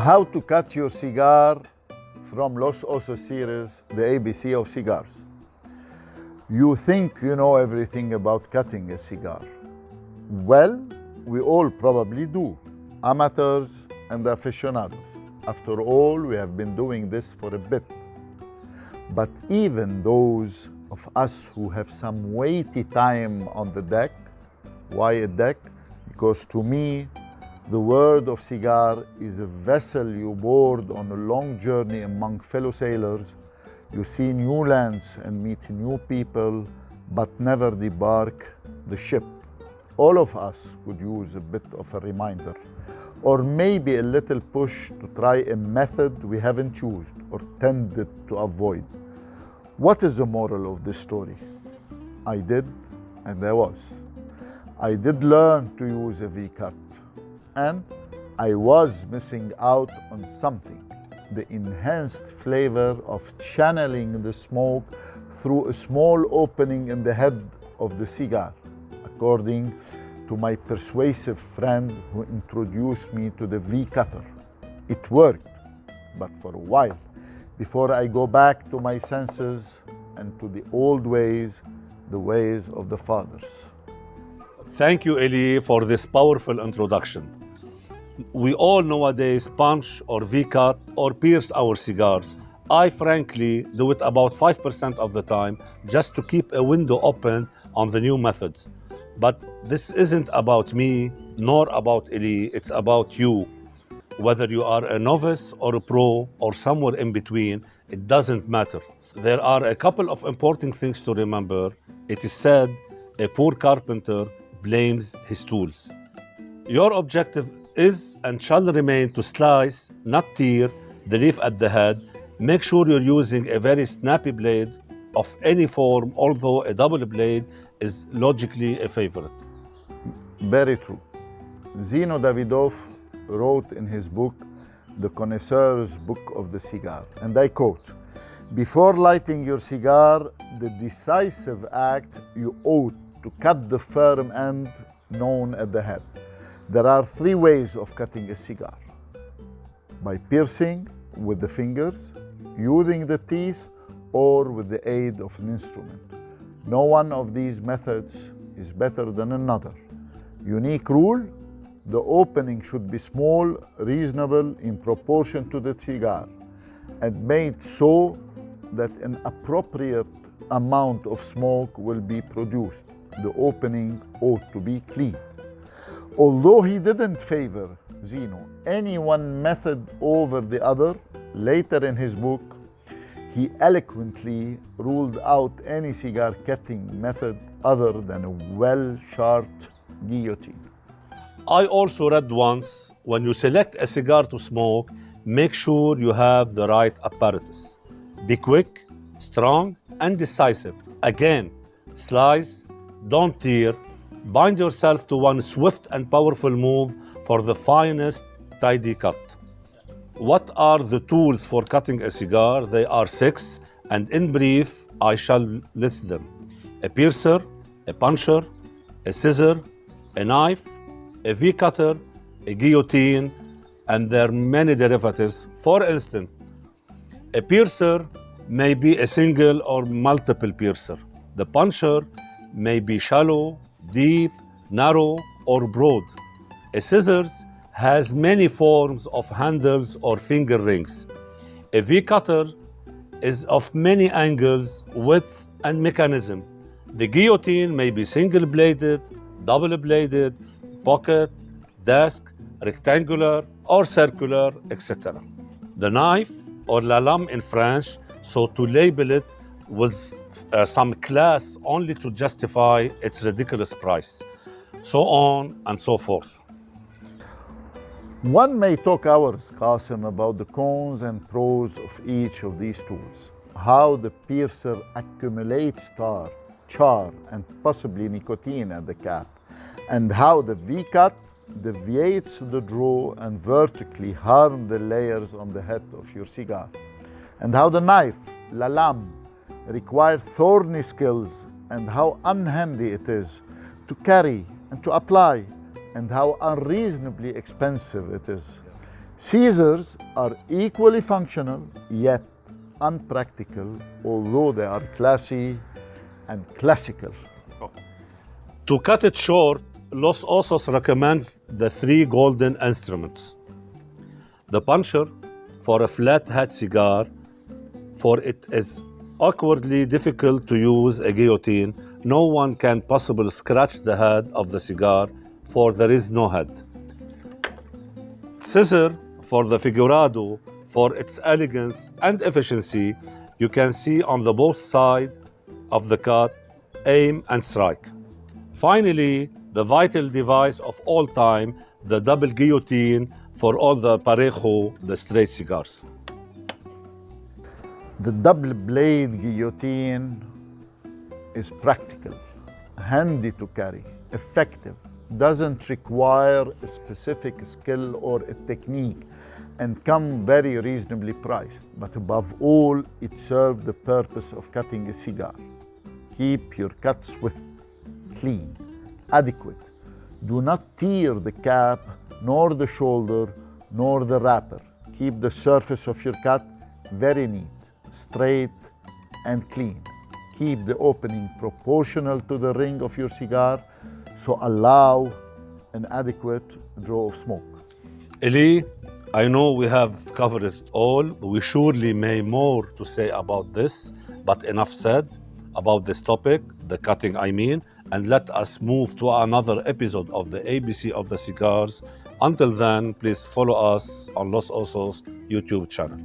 How to cut your cigar from Los Osos series, the ABC of cigars. You think you know everything about cutting a cigar. Well, we all probably do, amateurs and aficionados. After all, we have been doing this for a bit. But even those of us who have some weighty time on the deck, why a deck? Because to me, the world of cigar is a vessel you board on a long journey among fellow sailors. You see new lands and meet new people, but never debark the ship. All of us could use a bit of a reminder, or maybe a little push to try a method we haven't used or tended to avoid. What is the moral of this story? I did, and I was. I did learn to use a V-cut, and I was missing out on something, the enhanced flavor of channeling the smoke through a small opening in the head of the cigar, according to my persuasive friend who introduced me to the V-cutter. It worked, but for a while, before I go back to my senses and to the old ways, the ways of the fathers. Thank you, Eli, for this powerful introduction. We all nowadays punch or V-cut or pierce our cigars. I frankly do it about 5% of the time just to keep a window open on the new methods. But this isn't about me, nor about Eli, it's about you. Whether you are a novice or a pro or somewhere in between, it doesn't matter. There are a couple of important things to remember. It is said, a poor carpenter blames his tools. Your objective is and shall remain to slice, not tear, the leaf at the head. Make sure you're using a very snappy blade of any form, although a double blade is logically a favorite. Very true. Zino Davidoff wrote in his book, The Connoisseur's Book of the Cigar, and I quote, "Before lighting your cigar, the decisive act you ought to cut the firm end known at the head. There are three ways of cutting a cigar: by piercing with the fingers, using the teeth, or with the aid of an instrument. No one of these methods is better than another. Unique rule: the opening should be small, reasonable in proportion to the cigar, and made so that an appropriate amount of smoke will be produced. The opening ought to be clean." Although he didn't favor, Zino, any one method over the other, later in his book, he eloquently ruled out any cigar cutting method other than a well-sharpened guillotine. I also read once, when you select a cigar to smoke, make sure you have the right apparatus. Be quick, strong, and decisive. Again, slice, don't tear. Bind yourself to one swift and powerful move for the finest, tidy cut. What are the tools for cutting a cigar? They are 6, and in brief, I shall list them: a piercer, a puncher, a scissor, a knife, a V-cutter, a guillotine, and there are many derivatives. For instance, a piercer may be a single or multiple piercer. The puncher may be shallow, deep, narrow, or broad. A scissors has many forms of handles or finger rings. A V-cutter is of many angles, width, and mechanism. The guillotine may be single-bladed, double-bladed, pocket, desk, rectangular, or circular, etc. The knife, or la lame in French, so to label it with some class only to justify its ridiculous price, so on and so forth. One may talk hours, Qasim, about the cons and pros of each of these tools, how the piercer accumulates tar, char, and possibly nicotine at the cap, and how the V-cut deviates the draw and vertically harm the layers on the head of your cigar, and how the knife, la lame, requires thorny skills, and how unhandy it is to carry and to apply, and how unreasonably expensive it is. Scissors are equally functional, yet unpractical, although they are classy and classical. To cut it short, Los Osos recommends the 3 golden instruments. The puncher for a flat head cigar, for it is awkwardly difficult to use a guillotine. No one can possibly scratch the head of the cigar, for there is no head. Scissor for the figurado, for its elegance and efficiency. You can see on the both sides of the cut, aim and strike. Finally, the vital device of all time, the double guillotine for all the parejo, the straight cigars. The double blade guillotine is practical, handy to carry, effective, doesn't require a specific skill or a technique, and come very reasonably priced. But above all, it serves the purpose of cutting a cigar. Keep your cut swift, clean, adequate. Do not tear the cap, nor the shoulder, nor the wrapper. Keep the surface of your cut very neat, straight, and clean. Keep the opening proportional to the ring of your cigar, so allow an adequate draw of smoke. Eli, I know we have covered it all. We surely may more to say about this, but enough said about this topic, the cutting I mean, and let us move to another episode of the ABC of the Cigars. Until then, please follow us on Los Osos YouTube channel.